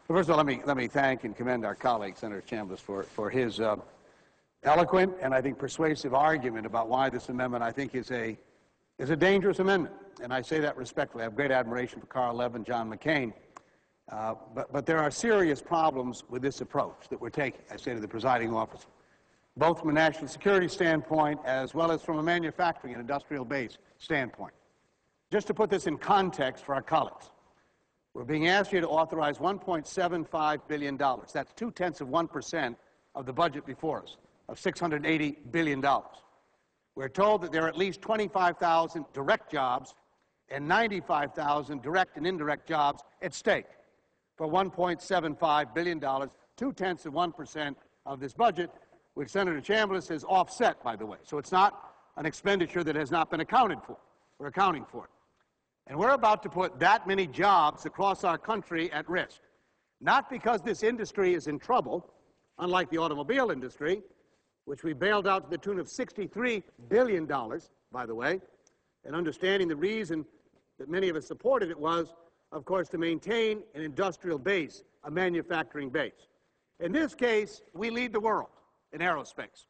Well, first of all, let me thank and commend our colleague, Senator Chambliss, for his eloquent and I think persuasive argument about why this amendment I think is a dangerous amendment. And I say that respectfully. I have great admiration for Carl Levin, John McCain. But there are serious problems with this approach that we're taking, I say to the presiding officer, both from a national security standpoint as well as from a manufacturing and industrial base standpoint. Just to put this in context for our colleagues, we're being asked here to authorize $1.75 billion. That's 0.2% of the budget before us, of $680 billion. We're told that there are at least 25,000 direct jobs and 95,000 direct and indirect jobs at stake for $1.75 billion, 0.2% of this budget, which Senator Chambliss has offset, by the way. So it's not an expenditure that has not been accounted for. We're accounting for it. And we're about to put that many jobs across our country at risk, not because this industry is in trouble, unlike the automobile industry, which we bailed out to the tune of $63 billion, by the way, and understanding the reason that many of us supported it was, of course, to maintain an industrial base, a manufacturing base. In this case, we lead the world in aerospace.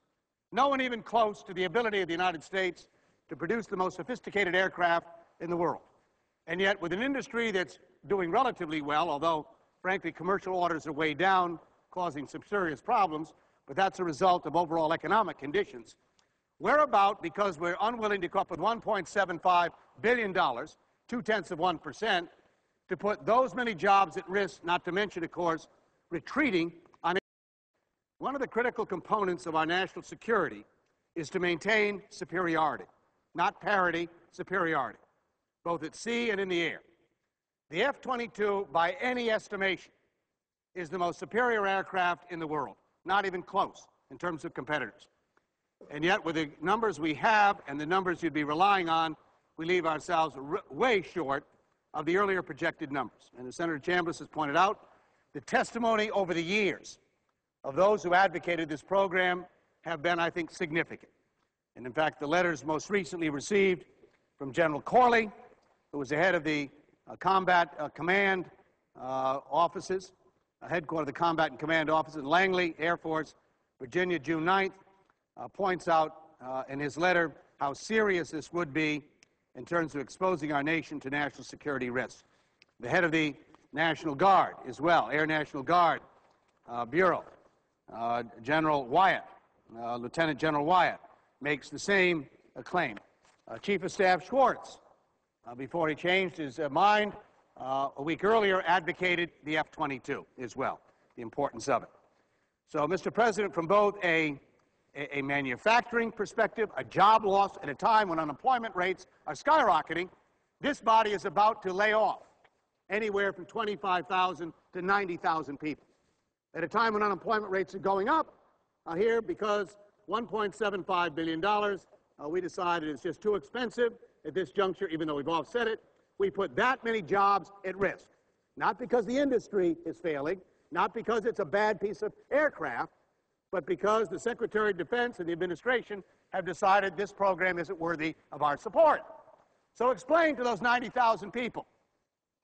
No one even close to the ability of the United States to produce the most sophisticated aircraft in the world. And yet, with an industry that's doing relatively well, although, frankly, commercial orders are way down, causing some serious problems, but that's a result of overall economic conditions, we're about, because we're unwilling to come up with $1.75 billion, 0.2%, to put those many jobs at risk, not to mention, of course, retreating on. One of the critical components of our national security is to maintain superiority, not parity, superiority, both at sea and in the air. The F-22, by any estimation, is the most superior aircraft in the world, not even close in terms of competitors. And yet, with the numbers we have and the numbers you'd be relying on, we leave ourselves way short of the earlier projected numbers. And as Senator Chambliss has pointed out, the testimony over the years of those who advocated this program have been, I think, significant. And in fact, the letters most recently received from General Corley, who was the head of the Combat Command offices, headquarters of the Combat and Command offices in Langley, Air Force, Virginia, June 9th, points out in his letter how serious this would be in terms of exposing our nation to national security risks. The head of the National Guard as well, Air National Guard Bureau, General Wyatt, Lieutenant General Wyatt, makes the same claim. Chief of Staff Schwartz, before he changed his mind a week earlier, advocated the F-22 as well, the importance of it. So, Mr. President, from both a manufacturing perspective, a job loss at a time when unemployment rates are skyrocketing, this body is about to lay off anywhere from 25,000 to 90,000 people. At a time when unemployment rates are going up here, because $1.75 billion, we decided it's just too expensive at this juncture, even though we've offset it. We put that many jobs at risk, not because the industry is failing, not because it's a bad piece of aircraft, but because the Secretary of Defense and the administration have decided this program isn't worthy of our support. So explain to those 90,000 people,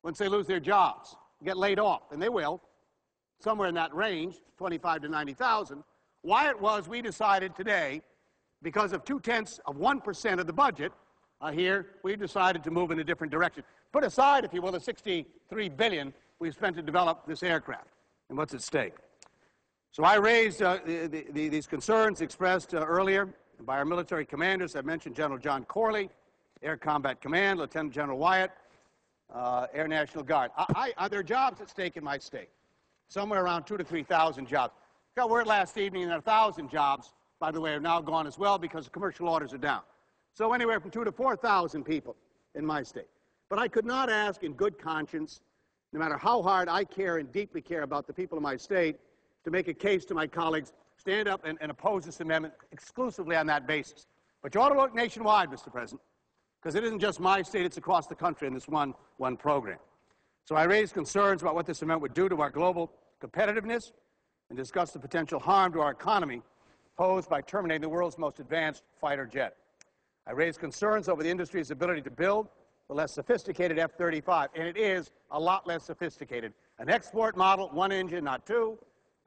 once they lose their jobs, get laid off, and they will, somewhere in that range, 25 to 90,000, why it was we decided today, because of 0.2% of the budget here, we decided to move in a different direction. Put aside, if you will, the $63 billion we've spent to develop this aircraft and what's at stake. So I raised these concerns expressed earlier by our military commanders. I mentioned General John Corley, Air Combat Command, Lieutenant General Wyatt, Air National Guard. Are there jobs at stake in my state? Somewhere around 2,000 to 3,000 jobs. Got word last evening that 1,000 jobs, by the way, are now gone as well because commercial orders are down. So anywhere from 2,000 to 4,000 people in my state. But I could not ask in good conscience, no matter how hard I care and deeply care about the people of my state, to make a case to my colleagues, stand up and oppose this amendment exclusively on that basis. But you ought to look nationwide, Mr. President, because it isn't just my state, it's across the country in this one program. So I raised concerns about what this amendment would do to our global competitiveness and discussed the potential harm to our economy posed by terminating the world's most advanced fighter jet. I raised concerns over the industry's ability to build the less sophisticated F-35, and it is a lot less sophisticated. An export model, one engine, not two.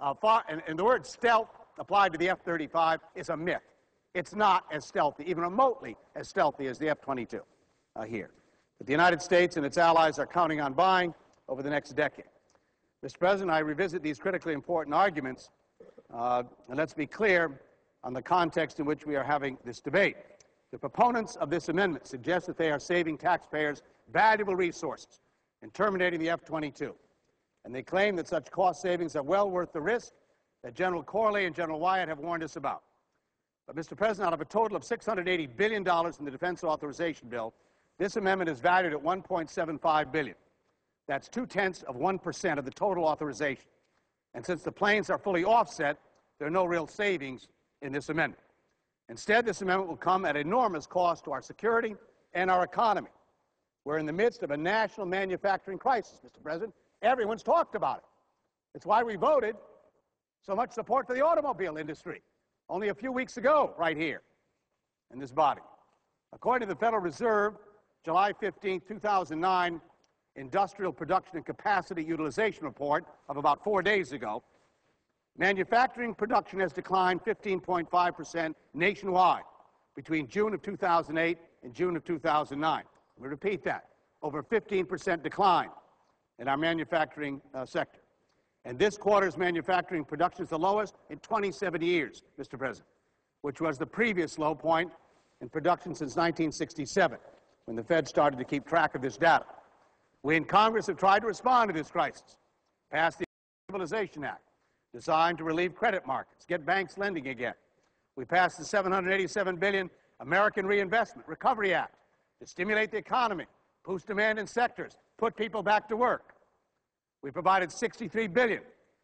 And the word stealth applied to the F-35 is a myth. It's not as stealthy, even remotely as stealthy as the F-22 here. But the United States and its allies are counting on buying over the next decade. Mr. President, I revisit these critically important arguments, and let's be clear on the context in which we are having this debate. The proponents of this amendment suggest that they are saving taxpayers valuable resources in terminating the F-22. And they claim that such cost savings are well worth the risk that General Corley and General Wyatt have warned us about. But, Mr. President, out of a total of $680 billion in the Defense Authorization Bill, this amendment is valued at $1.75 billion. That's 0.2% of the total authorization. And since the planes are fully offset, there are no real savings in this amendment. Instead, this amendment will come at enormous cost to our security and our economy. We're in the midst of a national manufacturing crisis, Mr. President. Everyone's talked about it. It's why we voted so much support for the automobile industry only a few weeks ago right here in this body. According to the Federal Reserve, July 15, 2009, Industrial Production and Capacity Utilization Report of about 4 days ago, manufacturing production has declined 15.5% nationwide between June of 2008 and June of 2009. We repeat that, over 15% decline in our manufacturing sector. And this quarter's manufacturing production is the lowest in 27 years, Mr. President, which was the previous low point in production since 1967, when the Fed started to keep track of this data. We in Congress have tried to respond to this crisis, passed the Stabilization Act, designed to relieve credit markets, get banks lending again. We passed the $787 billion American Reinvestment Recovery Act to stimulate the economy, boost demand in sectors, put people back to work. We provided $63 billion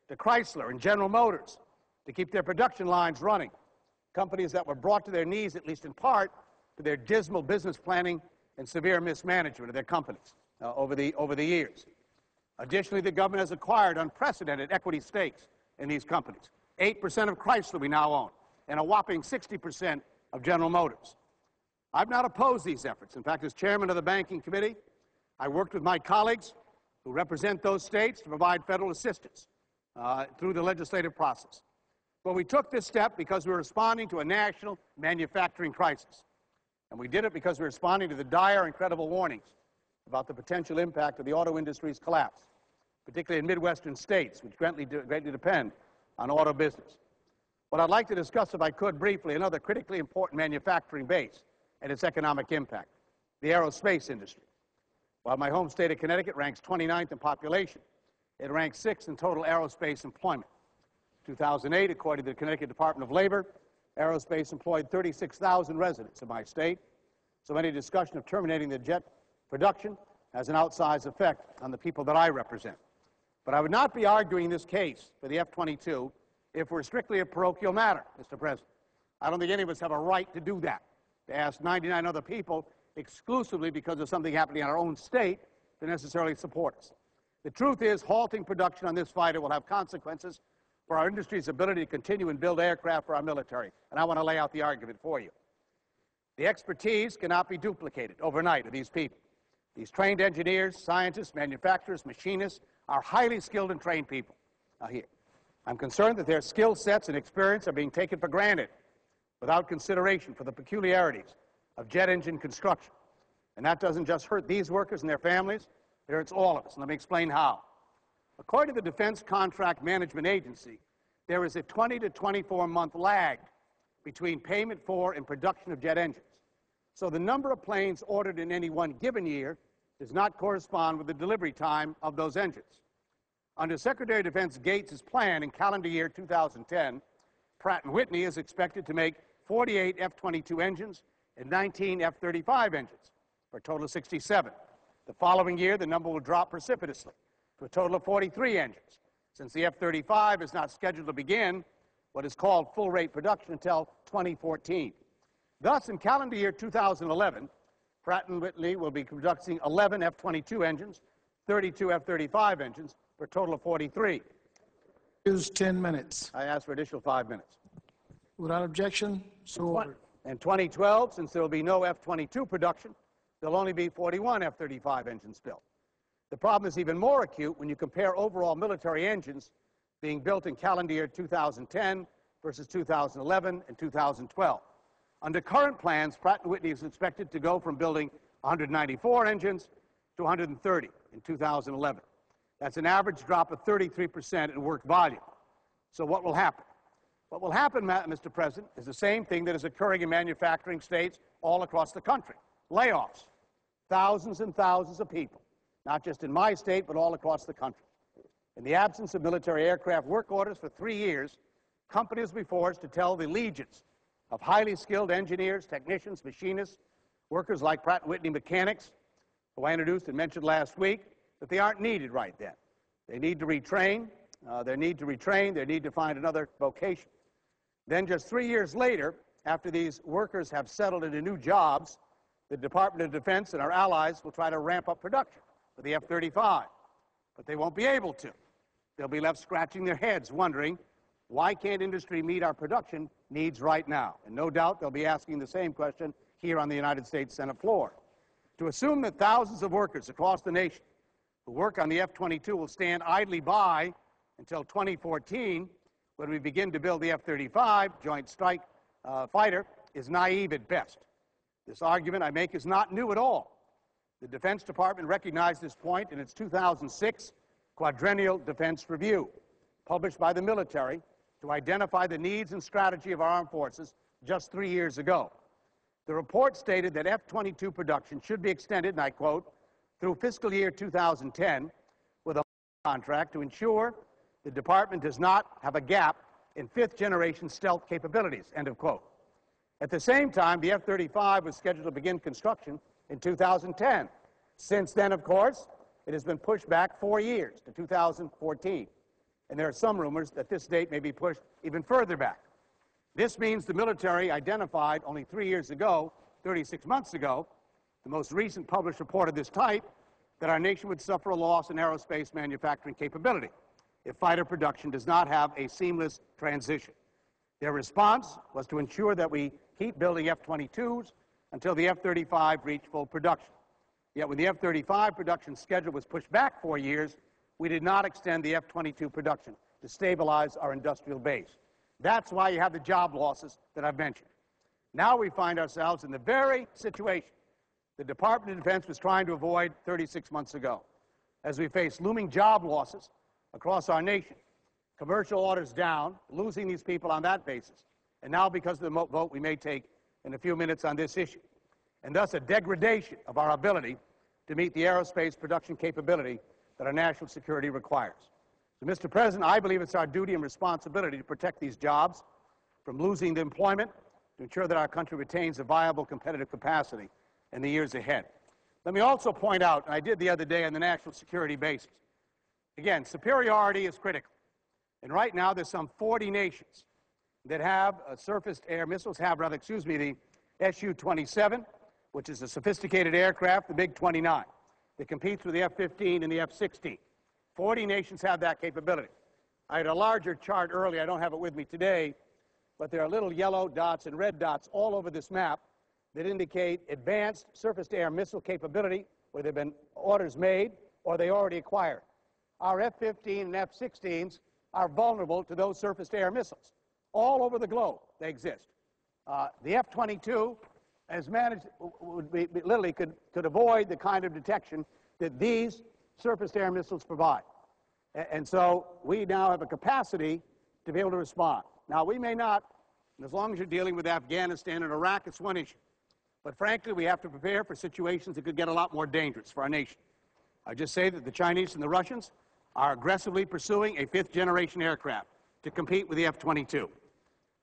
to Chrysler and General Motors to keep their production lines running, companies that were brought to their knees, at least in part, to their dismal business planning and severe mismanagement of their companies over the years. Additionally, the government has acquired unprecedented equity stakes in these companies. 8% of Chrysler we now own, and a whopping 60% of General Motors. I've not opposed these efforts. In fact, as chairman of the Banking Committee, I worked with my colleagues who represent those states to provide federal assistance through the legislative process. But we took this step because we were responding to a national manufacturing crisis. And we did it because we were responding to the dire and credible warnings about the potential impact of the auto industry's collapse, particularly in Midwestern states, which greatly depend on auto business. What I'd like to discuss, if I could briefly, another critically important manufacturing base and its economic impact, the aerospace industry. While my home state of Connecticut ranks 29th in population, it ranks 6th in total aerospace employment. 2008, according to the Connecticut Department of Labor, aerospace employed 36,000 residents in my state, so any discussion of terminating the jet production has an outsized effect on the people that I represent. But I would not be arguing this case for the F-22 if it were strictly a parochial matter, Mr. President. I don't think any of us have a right to do that, to ask 99 other people exclusively because of something happening in our own state to necessarily support us. The truth is, halting production on this fighter will have consequences for our industry's ability to continue and build aircraft for our military, and I want to lay out the argument for you. The expertise cannot be duplicated overnight of these people. These trained engineers, scientists, manufacturers, machinists are highly skilled and trained people here. I'm concerned that their skill sets and experience are being taken for granted without consideration for the peculiarities of jet engine construction. And that doesn't just hurt these workers and their families, it hurts all of us. And let me explain how. According to the Defense Contract Management Agency, there is a 20 to 24-month lag between payment for and production of jet engines. So the number of planes ordered in any one given year does not correspond with the delivery time of those engines. Under Secretary of Defense Gates' plan in calendar year 2010, Pratt & Whitney is expected to make 48 F-22 engines and 19 F-35 engines, for a total of 67. The following year, the number will drop precipitously to a total of 43 engines, since the F-35 is not scheduled to begin what is called full-rate production until 2014. Thus, in calendar year 2011, Pratt & Whitney will be producing 11 F-22 engines, 32 F-35 engines, for a total of 43. Use 10 minutes. I ask for additional 5 minutes. Without objection, so ordered. In 2012, since there will be no F-22 production, there'll only be 41 F-35 engines built. The problem is even more acute when you compare overall military engines being built in calendar year 2010 versus 2011 and 2012. Under current plans, Pratt & Whitney is expected to go from building 194 engines to 130 in 2011. That's an average drop of 33% in work volume. So what will happen? What will happen, Mr. President, is the same thing that is occurring in manufacturing states all across the country. Layoffs. Thousands and thousands of people, not just in my state, but all across the country. In the absence of military aircraft work orders for 3 years, companies will be forced to tell the legions of highly skilled engineers, technicians, machinists, workers like Pratt & Whitney mechanics, who I introduced and mentioned last week, that they aren't needed right then. They need to retrain. They need to find another vocation. Then just 3 years later, after these workers have settled into new jobs, the Department of Defense and our allies will try to ramp up production for the F-35. But they won't be able to. They'll be left scratching their heads wondering, why can't industry meet our production needs right now? And no doubt they'll be asking the same question here on the United States Senate floor. To assume that thousands of workers across the nation who work on the F-22 will stand idly by until 2014, when we begin to build the F-35 Joint Strike Fighter, is naive at best. This argument I make is not new at all. The Defense Department recognized this point in its 2006 Quadrennial Defense Review, published by the military to identify the needs and strategy of our armed forces just 3 years ago. The report stated that F-22 production should be extended, and I quote, through fiscal year 2010 with a contract to ensure the department does not have a gap in fifth-generation stealth capabilities, end of quote. At the same time, the F-35 was scheduled to begin construction in 2010. Since then, of course, it has been pushed back 4 years to 2014. And there are some rumors that this date may be pushed even further back. This means the military identified only 3 years ago, 36 months ago, the most recent published report of this type, that our nation would suffer a loss in aerospace manufacturing capability if fighter production does not have a seamless transition. Their response was to ensure that we keep building F-22s until the F-35 reached full production. Yet when the F-35 production schedule was pushed back 4 years, we did not extend the F-22 production to stabilize our industrial base. That's why you have the job losses that I've mentioned. Now we find ourselves in the very situation the Department of Defense was trying to avoid 36 months ago, as we face looming job losses across our nation, commercial orders down, losing these people on that basis, and now because of the vote we may take in a few minutes on this issue, and thus a degradation of our ability to meet the aerospace production capability that our national security requires. So, Mr. President, I believe it's our duty and responsibility to protect these jobs from losing the employment, to ensure that our country retains a viable competitive capacity in the years ahead. Let me also point out, and I did the other day on the national security basis, again, superiority is critical. And right now, there's some 40 nations that have surface-to-air missiles, the Su-27, which is a sophisticated aircraft, the MiG-29, that competes with the F-15 and the F-16. 40 nations have that capability. I had a larger chart earlier. I don't have it with me today, but there are little yellow dots and red dots all over this map that indicate advanced surface-to-air missile capability, where there have been orders made or they already acquired. Our F-15 and F-16s are vulnerable to those surface-to-air missiles. All over the globe, they exist. The F-22 has managed, literally could avoid the kind of detection that these surface-to-air missiles provide. And so we now have a capacity to be able to respond. Now, we may not, and as long as you're dealing with Afghanistan and Iraq, it's one issue. But frankly, we have to prepare for situations that could get a lot more dangerous for our nation. I just say that the Chinese and the Russians are aggressively pursuing a fifth-generation aircraft to compete with the F-22.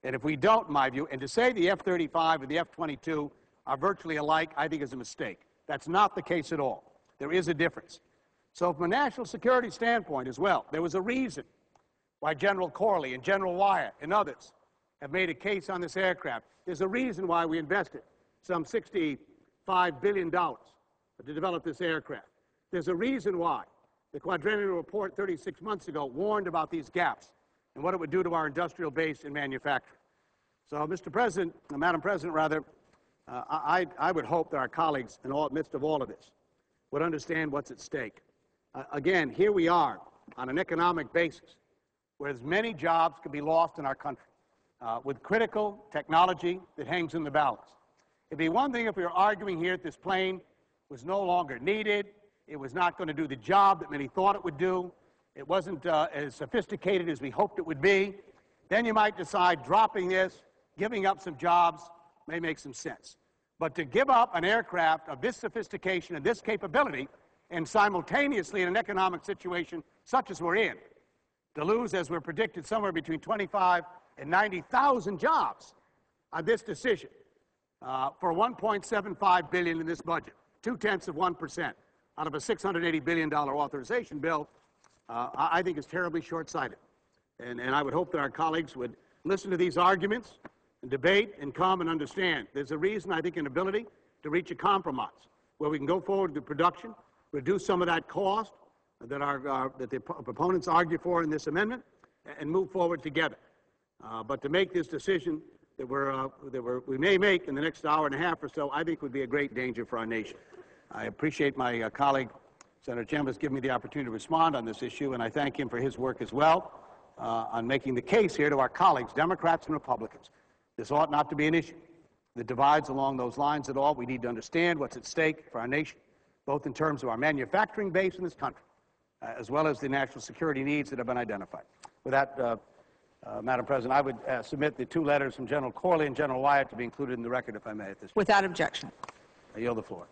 And if we don't, in my view, and to say the F-35 and the F-22 are virtually alike, I think is a mistake. That's not the case at all. There is a difference. So from a national security standpoint as well, there was a reason why General Corley and General Wyatt and others have made a case on this aircraft. There's a reason why we invested some $65 billion to develop this aircraft. There's a reason why the Quadrennial Report 36 months ago warned about these gaps and what it would do to our industrial base and manufacturing. So, Mr. President, Madam President, rather, I would hope that our colleagues in the midst of all of this would understand what's at stake. Again, here we are on an economic basis where as many jobs could be lost in our country with critical technology that hangs in the balance. It'd be one thing if we were arguing here that this plane was no longer needed, it was not going to do the job that many thought it would do, it wasn't as sophisticated as we hoped it would be. Then you might decide dropping this, giving up some jobs may make some sense. But to give up an aircraft of this sophistication and this capability and simultaneously in an economic situation such as we're in, to lose, as we're predicted, somewhere between 25 and 90,000 jobs on this decision for $1.75 billion in this budget, 0.2% out of a $680 billion authorization bill, I think is terribly short-sighted. And I would hope that our colleagues would listen to these arguments and debate and come and understand. There's a reason, I think, an ability to reach a compromise where we can go forward with production, reduce some of that cost that the proponents argue for in this amendment, and move forward together. But to make this decision that we may make in the next hour and a half or so, I think would be a great danger for our nation. I appreciate my colleague, Senator Chambers, giving me the opportunity to respond on this issue, and I thank him for his work as well on making the case here to our colleagues, Democrats and Republicans. This ought not to be an issue that divides along those lines at all. We need to understand what's at stake for our nation, both in terms of our manufacturing base in this country, as well as the national security needs that have been identified. With that, Madam President, I would submit the two letters from General Corley and General Wyatt to be included in the record, if I may, at this point. Without objection. I yield the floor.